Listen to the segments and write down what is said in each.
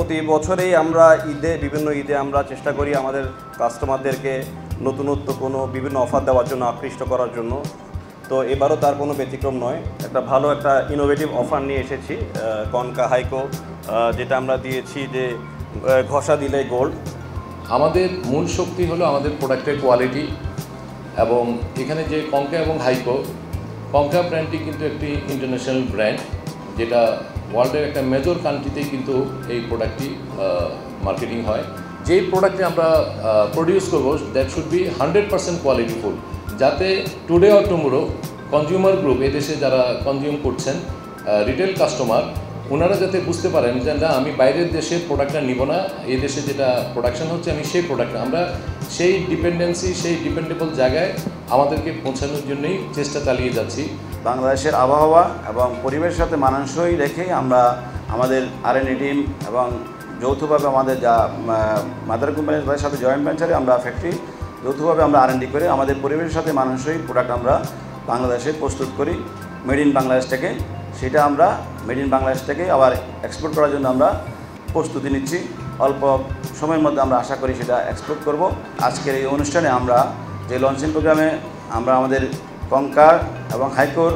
প্রতি বছরেই আমরা বিভিন্ন ঈদে আমরা চেষ্টা করি আমাদের কাস্টমারদেরকে নতুনত্ব কোনো বিভিন্ন অফার দেওয়ার জন্য, আকৃষ্ট করার জন্য। তো এবারও তার কোনো ব্যতিক্রম নয়। ভালো একটা ইনোভেটিভ অফার নিয়ে এসেছি, কনকা হাইকো, যেটা আমরা দিয়েছি যে ঘষা দিলে গোল্ড। আমাদের মূল শক্তি হলো আমাদের প্রোডাক্টের কোয়ালিটি, এবং এখানে যে কনকা এবং হাইকো, কনকা ব্র্যান্ডটি কিন্তু একটি ইন্টারন্যাশনাল ব্র্যান্ড, যেটা ওয়ার্ল্ডের একটা মেজর কান্ট্রিতেই কিন্তু এই প্রোডাক্টটি মার্কেটিং হয়। যেই প্রোডাক্টে আমরা প্রডিউস করবো দ্যাট শুড বি 100% কোয়ালিটিফুল, যাতে today or tomorrow consumer group, এদেশে যারা কনজিউম করছেন রিটেল কাস্টমার, ওনারা যাতে বুঝতে পারেন যে না, আমি বাইরের দেশের প্রোডাক্টটা নিব না, এই দেশে যেটা প্রোডাকশন হচ্ছে আমি সেই প্রোডাক্টটা, আমরা সেই ডিপেন্ডেন্সি, সেই ডিপেন্ডেবল জায়গায় আমাদেরকে পৌঁছানোর জন্যই চেষ্টা চালিয়ে যাচ্ছি। বাংলাদেশের আবহাওয়া এবং পরিবেশের সাথে মানানসই রেখেই আমরা আমাদের R&D টিম এবং যৌথভাবে আমাদের যা মাদার কোম্পানি তাদের সাথে জয়েন্ট ভেঞ্চারে আমরা ফ্যাক্টরি যৌথভাবে আমরা R&D করে আমাদের পরিবেশের সাথে মানানসই প্রোডাক্ট আমরা বাংলাদেশে প্রস্তুত করি মেড ইন বাংলাদেশ থেকে। সেটা আমরা মেড ইন বাংলাদেশ থেকে আবার এক্সপোর্ট করার জন্য আমরা প্রস্তুতি নিচ্ছি। অল্প সময়ের মধ্যে আমরা আশা করি সেটা এক্সপোর্ট করব। আজকের এই অনুষ্ঠানে আমরা যে লঞ্চিং প্রোগ্রামে আমরা আমাদের কনকার এবং হাইকোর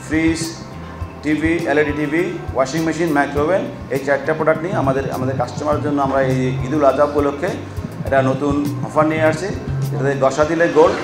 fridge, TV, LED TV, washing machine, micro oven, এই 4টা প্রোডাক্ট নিয়ে আমাদের কাস্টমারের জন্য আমরা এই ঈদুল আজহা উপলক্ষে একটা নতুন অফার নিয়ে আসছি, যেটাতে ঘষা দিলে গোল্ড।